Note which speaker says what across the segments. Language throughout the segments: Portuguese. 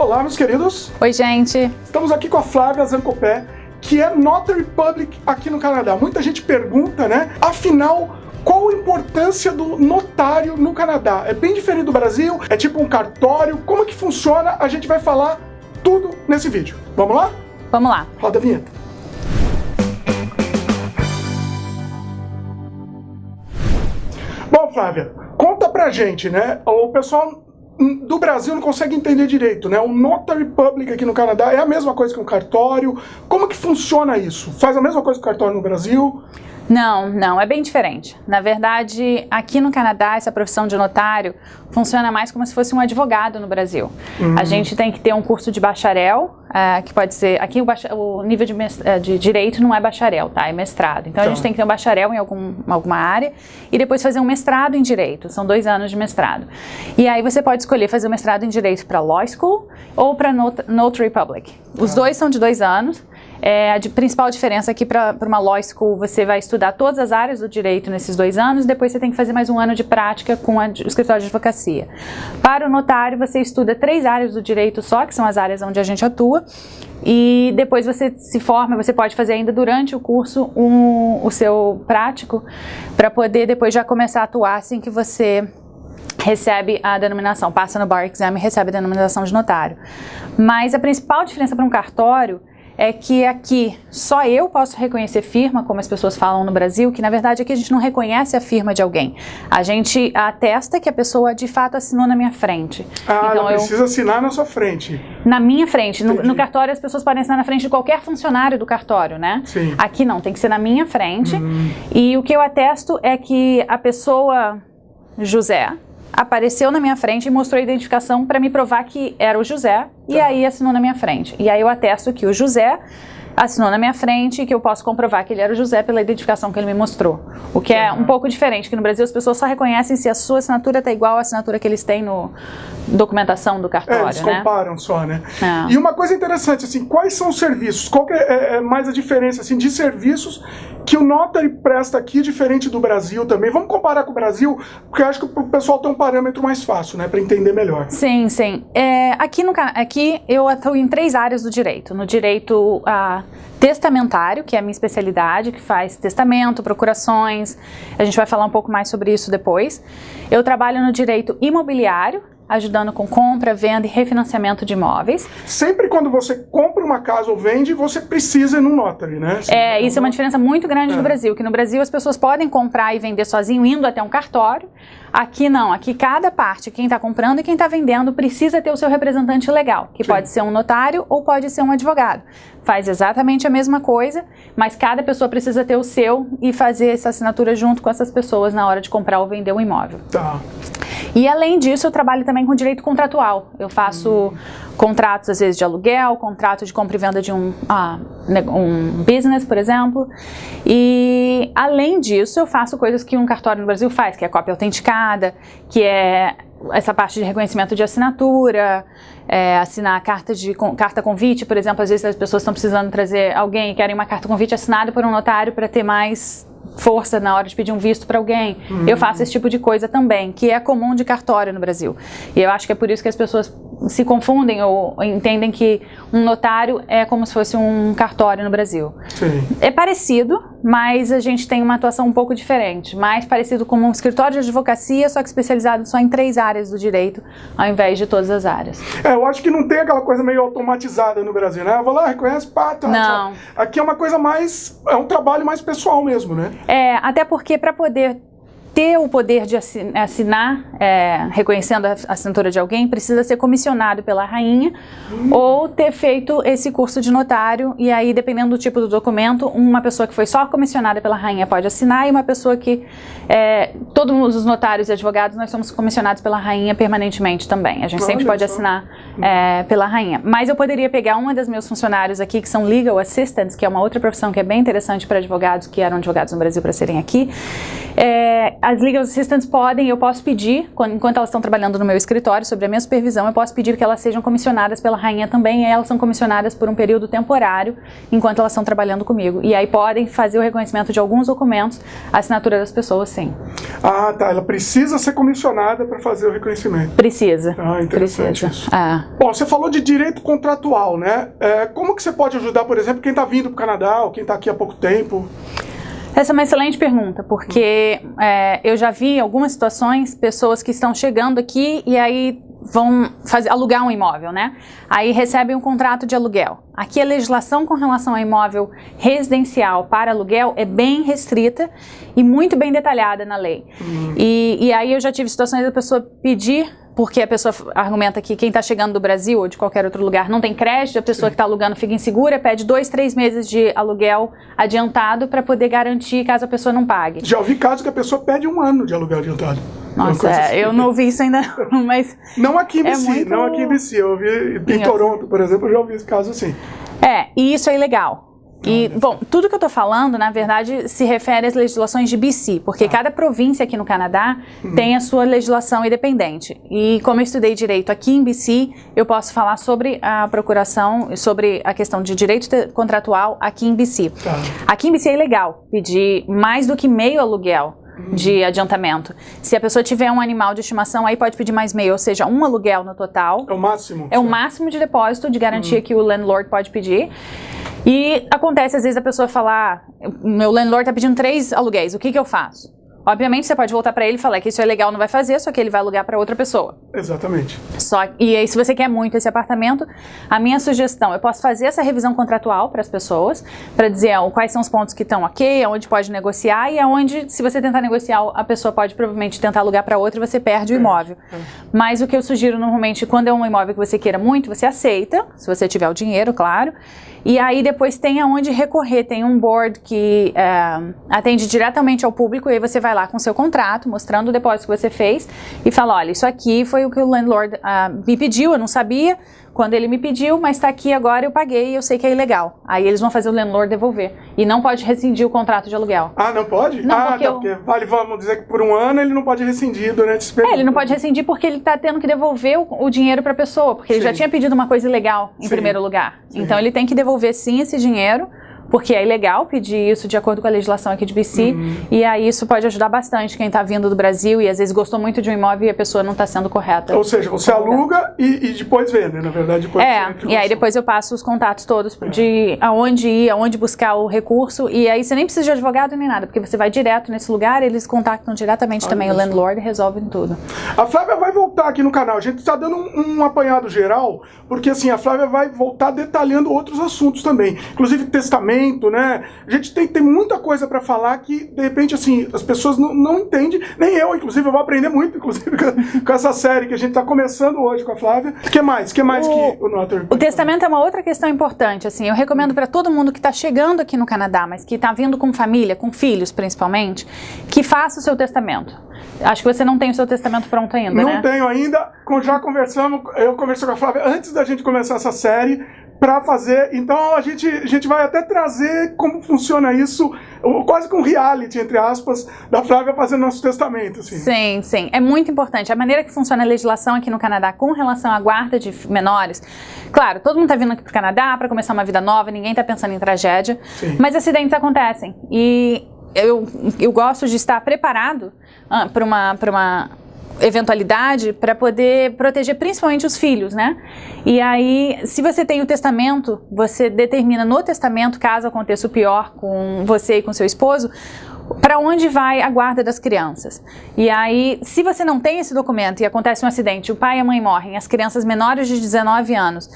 Speaker 1: Olá, meus queridos.
Speaker 2: Oi, gente.
Speaker 1: Estamos aqui com a Flávia Zancopé, que é Notary Public aqui no Canadá. Muita gente pergunta, né? Afinal, qual a importância do notário no Canadá? É bem diferente do Brasil? É tipo um cartório? Como que funciona? A gente vai falar tudo nesse vídeo. Vamos lá?
Speaker 2: Vamos lá.
Speaker 1: Roda a vinheta. Bom, Flávia, conta pra gente, né? O pessoal do Brasil não consegue entender direito, né? O Notary Public aqui no Canadá é a mesma coisa que um cartório. Como que funciona isso? Faz a mesma coisa que o cartório no Brasil?
Speaker 2: Não, é bem diferente. Na verdade, aqui no Canadá, essa profissão de notário funciona mais como se fosse um advogado no Brasil. A gente tem que ter um curso de bacharel, que pode ser... Aqui o nível de direito não é bacharel, tá? É mestrado. Então, a gente tem que ter um bacharel em alguma área e depois fazer um mestrado em direito. São 2 anos de mestrado. E aí você pode escolher fazer o mestrado em direito para Law School ou para Notary Public. Os dois são de 2 anos. A principal diferença é que para uma Law School você vai estudar todas as áreas do direito nesses 2 anos, depois você tem que fazer mais 1 ano de prática com o escritório de advocacia. Para o notário você estuda 3 áreas do direito só, que são as áreas onde a gente atua, e depois você se forma, você pode fazer ainda durante o curso o seu prático, para poder depois já começar a atuar assim que você recebe a denominação, passa no Bar Exam e recebe a denominação de notário. Mas a principal diferença para um cartório é que aqui só eu posso reconhecer firma, como as pessoas falam no Brasil, que na verdade aqui a gente não reconhece a firma de alguém. A gente atesta que a pessoa de fato assinou na minha frente.
Speaker 1: Então, ela precisa assinar na sua frente.
Speaker 2: Na minha frente. No cartório as pessoas podem assinar na frente de qualquer funcionário do cartório, né?
Speaker 1: Sim.
Speaker 2: Aqui não, tem que ser na minha frente. E o que eu atesto é que a pessoa José apareceu na minha frente e mostrou a identificação para me provar que era o José, e aí assinou na minha frente. E aí eu atesto que o José assinou na minha frente e que eu posso comprovar que ele era o José pela identificação que ele me mostrou. O que é um pouco diferente, que no Brasil as pessoas só reconhecem se a sua assinatura está igual à assinatura que eles têm no documentação do cartório,
Speaker 1: eles comparam só, né?
Speaker 2: É.
Speaker 1: E uma coisa interessante, assim, quais são os serviços? Qual que é mais a diferença, assim, de serviços que o Notary presta aqui, diferente do Brasil também? Vamos comparar com o Brasil, porque eu acho que o pessoal tem um parâmetro mais fácil, né, para entender melhor.
Speaker 2: Sim. Aqui eu atuo em 3 áreas do direito. No direito testamentário, que é a minha especialidade, que faz testamento, procurações. A gente vai falar um pouco mais sobre isso depois. Eu trabalho no direito imobiliário, ajudando com compra, venda e refinanciamento de imóveis.
Speaker 1: Sempre quando você compra uma casa ou vende, você precisa ir num notary, né?
Speaker 2: Isso é uma diferença muito grande do Brasil, que no Brasil as pessoas podem comprar e vender sozinho, indo até um cartório. Aqui não, aqui cada parte, quem está comprando e quem está vendendo, precisa ter o seu representante legal, que pode ser um notário ou pode ser um advogado. Faz exatamente a mesma coisa, mas cada pessoa precisa ter o seu e fazer essa assinatura junto com essas pessoas na hora de comprar ou vender um imóvel.
Speaker 1: Tá.
Speaker 2: E além disso, eu trabalho também com direito contratual. Eu faço contratos, às vezes, de aluguel, contrato de compra e venda de um business, por exemplo. E além disso, eu faço coisas que um cartório no Brasil faz, que é a cópia autenticada, que é essa parte de reconhecimento de assinatura, assinar carta convite, por exemplo. Às vezes as pessoas estão precisando trazer alguém e querem uma carta convite assinada por um notário para ter mais força na hora de pedir um visto para alguém. Eu faço esse tipo de coisa também, que é comum de cartório no Brasil. E eu acho que é por isso que as pessoas se confundem ou entendem que um notário é como se fosse um cartório no Brasil.
Speaker 1: Sim.
Speaker 2: É parecido, mas a gente tem uma atuação um pouco diferente. Mais parecido com um escritório de advocacia, só que especializado só em 3 áreas do direito, ao invés de todas as áreas.
Speaker 1: Eu acho que não tem aquela coisa meio automatizada no Brasil, né? Eu vou lá, reconhece, pá, tá.
Speaker 2: Não.
Speaker 1: Aqui é uma coisa mais... É um trabalho mais pessoal mesmo, né?
Speaker 2: Até porque para poder ter o poder de assinar, reconhecendo a assinatura de alguém, precisa ser comissionado pela rainha ou ter feito esse curso de notário, e aí, dependendo do tipo do documento, uma pessoa que foi só comissionada pela rainha pode assinar, e uma pessoa que... todos os notários e advogados, nós somos comissionados pela rainha permanentemente também. A gente sempre pode assinar pela rainha. Mas eu poderia pegar uma das meus funcionários aqui, que são legal assistants, que é uma outra profissão que é bem interessante para advogados que eram advogados no Brasil para serem aqui. As legal assistants eu posso pedir, enquanto elas estão trabalhando no meu escritório, sobre a minha supervisão, eu posso pedir que elas sejam comissionadas pela rainha também, e elas são comissionadas por um período temporário, enquanto elas estão trabalhando comigo. E aí podem fazer o reconhecimento de alguns documentos, a assinatura das pessoas, sim.
Speaker 1: Ah, tá. Ela precisa ser comissionada para fazer o reconhecimento.
Speaker 2: Precisa.
Speaker 1: Ah, interessante isso. Bom, você falou de direito contratual, né? Como que você pode ajudar, por exemplo, quem está vindo para o Canadá ou quem está aqui há pouco tempo?
Speaker 2: Essa é uma excelente pergunta, porque eu já vi em algumas situações pessoas que estão chegando aqui e aí vão alugar um imóvel, né? Aí recebem um contrato de aluguel. Aqui a legislação com relação ao imóvel residencial para aluguel é bem restrita e muito bem detalhada na lei. E aí eu já tive situações da pessoa pedir, porque a pessoa argumenta que quem está chegando do Brasil ou de qualquer outro lugar não tem crédito, a pessoa que está alugando fica insegura, pede 2, 3 meses de aluguel adiantado para poder garantir caso a pessoa não pague.
Speaker 1: Já ouvi casos que a pessoa pede 1 ano de aluguel adiantado.
Speaker 2: Nossa, assim. Eu não ouvi isso ainda não, mas...
Speaker 1: Não aqui em BC, não aqui em BC. Eu ouvi em Toronto, por exemplo, eu já ouvi esse caso assim.
Speaker 2: E isso é ilegal. E, bom, tudo que eu tô falando, na verdade, se refere às legislações de BC, porque cada província aqui no Canadá tem a sua legislação independente. E como eu estudei direito aqui em BC, eu posso falar sobre a procuração, sobre a questão de direito contratual aqui em BC. Aqui em BC é ilegal pedir mais do que meio aluguel de adiantamento. Se a pessoa tiver um animal de estimação, aí pode pedir mais meio, ou seja, 1 aluguel no total.
Speaker 1: É o máximo?
Speaker 2: É o máximo de depósito de garantia que o landlord pode pedir. E acontece às vezes a pessoa falar, meu landlord está pedindo 3 aluguéis, o que eu faço? Obviamente você pode voltar para ele e falar que isso é legal, não vai fazer, só que ele vai alugar para outra pessoa.
Speaker 1: Exatamente.
Speaker 2: E aí se você quer muito esse apartamento, a minha sugestão, eu posso fazer essa revisão contratual para as pessoas, para dizer quais são os pontos que estão ok, aonde pode negociar e aonde, se você tentar negociar, a pessoa pode provavelmente tentar alugar para outra e você perde o imóvel. Mas o que eu sugiro normalmente, quando é um imóvel que você queira muito, você aceita, se você tiver o dinheiro, claro. E aí depois tem aonde recorrer, tem um board que atende diretamente ao público e aí você vai lá com o seu contrato, mostrando o depósito que você fez e fala, olha, isso aqui foi o que o landlord me pediu, eu não sabia quando ele me pediu, mas está aqui agora, eu paguei e eu sei que é ilegal. Aí eles vão fazer o landlord devolver e não pode rescindir o contrato de aluguel.
Speaker 1: Ah, não pode?
Speaker 2: Não,
Speaker 1: porque vamos dizer que por 1 ano ele não pode rescindir durante esse período.
Speaker 2: Ele não pode rescindir porque ele está tendo que devolver o dinheiro para a pessoa, porque ele já tinha pedido uma coisa ilegal em primeiro lugar. Então ele tem que devolver sim esse dinheiro, porque é ilegal pedir isso de acordo com a legislação aqui de BC, e aí isso pode ajudar bastante quem está vindo do Brasil e às vezes gostou muito de um imóvel e a pessoa não está sendo correta.
Speaker 1: Ou seja, você aluga e depois vende, na verdade. Depois
Speaker 2: e aí depois eu passo os contatos todos de aonde ir, aonde buscar o recurso, e aí você nem precisa de advogado nem nada, porque você vai direto nesse lugar, eles contactam diretamente também o landlord e resolvem tudo.
Speaker 1: A Flávia vai voltar aqui no canal, a gente está dando um apanhado geral, porque assim, a Flávia vai voltar detalhando outros assuntos também, inclusive testamento, né? A gente tem muita coisa para falar que, de repente, assim, as pessoas não entendem, nem eu, inclusive, eu vou aprender muito, inclusive, com essa série que a gente está começando hoje com a Flávia. O que mais? Que o Notary?
Speaker 2: O testamento é uma outra questão importante, assim, eu recomendo para todo mundo que está chegando aqui no Canadá, mas que está vindo com família, com filhos, principalmente, que faça o seu testamento. Acho que você não tem o seu testamento pronto ainda, né?
Speaker 1: Não tenho ainda, já conversamos, eu conversei com a Flávia antes da gente começar essa série, para fazer, então a gente vai até trazer como funciona isso, quase com reality, entre aspas, da Flávia fazendo nosso testamento. Assim.
Speaker 2: Sim, é muito importante. A maneira que funciona a legislação aqui no Canadá com relação à guarda de menores, claro, todo mundo está vindo aqui para o Canadá para começar uma vida nova, ninguém está pensando em tragédia, mas acidentes acontecem e eu gosto de estar preparado para uma eventualidade para poder proteger principalmente os filhos, né? E aí, se você tem o testamento, você determina no testamento, caso aconteça o pior com você e com seu esposo, para onde vai a guarda das crianças. E aí, se você não tem esse documento e acontece um acidente, o pai e a mãe morrem, as crianças menores de 19 anos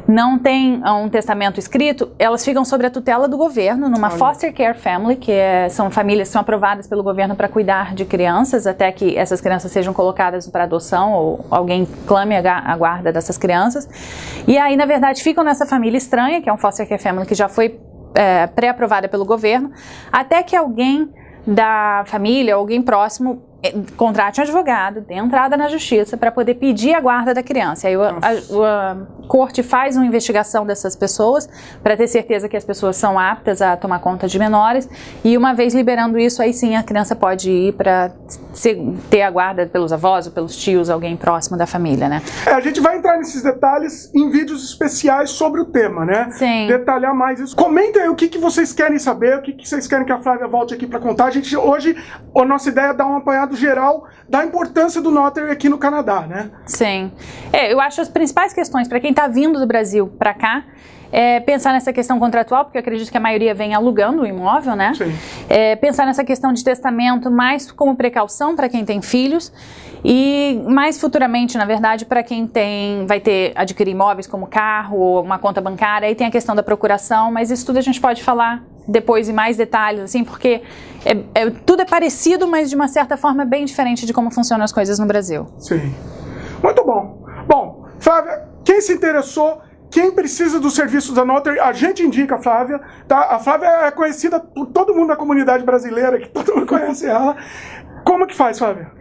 Speaker 2: não tem um testamento escrito, elas ficam sob a tutela do governo, numa foster care family, que são famílias que são aprovadas pelo governo para cuidar de crianças, até que essas crianças sejam colocadas para adoção ou alguém clame a guarda dessas crianças. E aí, na verdade, ficam nessa família estranha, que é um foster care family que já foi pré-aprovada pelo governo, até que alguém da família, alguém próximo, contrate um advogado, dê entrada na justiça para poder pedir a guarda da criança. Aí a corte faz uma investigação dessas pessoas para ter certeza que as pessoas são aptas a tomar conta de menores e uma vez liberando isso, aí sim a criança pode ir para ter a guarda pelos avós ou pelos tios, alguém próximo da família, né?
Speaker 1: A gente vai entrar nesses detalhes em vídeos especiais sobre o tema, né?
Speaker 2: Sim.
Speaker 1: Detalhar mais isso. Comentem aí o que vocês querem saber, o que vocês querem que a Flávia volte aqui para contar. Hoje, a nossa ideia é dar um apanhado apanhado geral da importância do notary aqui no Canadá, né?
Speaker 2: Sim. Eu acho as principais questões para quem está vindo do Brasil para cá é pensar nessa questão contratual, porque eu acredito que a maioria vem alugando o imóvel, né?
Speaker 1: Sim.
Speaker 2: Pensar nessa questão de testamento mais como precaução para quem tem filhos e mais futuramente, na verdade, para quem vai adquirir imóveis como carro ou uma conta bancária. Aí tem a questão da procuração, mas isso tudo a gente pode falar depois em mais detalhes, assim, porque tudo é parecido, mas de uma certa forma é bem diferente de como funcionam as coisas no Brasil.
Speaker 1: Sim. Muito bom. Bom, Flávia, quem se interessou, quem precisa dos serviços da Notary, a gente indica a Flávia, tá? A Flávia é conhecida por todo mundo da comunidade brasileira, que todo mundo conhece ela. Como que faz, Flávia?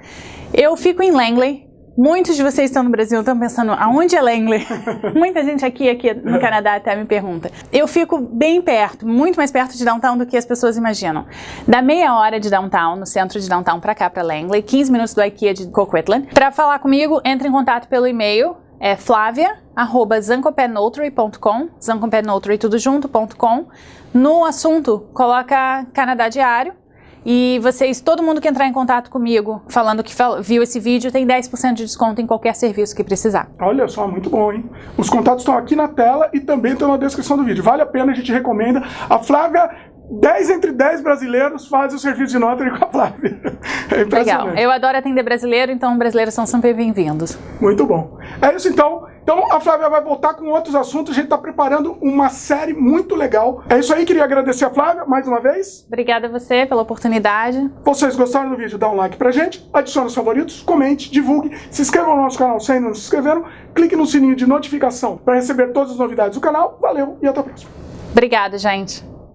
Speaker 2: Eu fico em Langley. Muitos de vocês estão no Brasil, estão pensando, aonde é Langley? Muita gente aqui no Canadá até me pergunta. Eu fico bem perto, muito mais perto de downtown do que as pessoas imaginam. Dá meia hora de downtown, no centro de downtown pra cá, pra Langley, 15 minutos do IKEA de Coquitlam. Pra falar comigo, entre em contato pelo e-mail, flavia@zancopénotary.com, zancopénotary tudo junto.com. No assunto, coloca Canadá Diário. E todo mundo que entrar em contato comigo falando que viu esse vídeo tem 10% de desconto em qualquer serviço que precisar.
Speaker 1: Olha só, muito bom, hein? Os contatos estão aqui na tela e também estão na descrição do vídeo. Vale a pena, a gente recomenda. A Flávia, 10 entre 10 brasileiros fazem o serviço de notary com a Flávia. É impressionante.
Speaker 2: Legal. Eu adoro atender brasileiro, então brasileiros são sempre bem-vindos.
Speaker 1: Muito bom. É isso então. Então a Flávia vai voltar com outros assuntos. A gente está preparando uma série muito legal. É isso aí, queria agradecer a Flávia mais uma vez.
Speaker 2: Obrigada a você pela oportunidade.
Speaker 1: Vocês gostaram do vídeo? Dá um like pra gente, adicione os favoritos, comente, divulgue, se inscreva no nosso canal se ainda não se inscreveram, clique no sininho de notificação para receber todas as novidades do canal. Valeu e até a próxima.
Speaker 2: Obrigada, gente.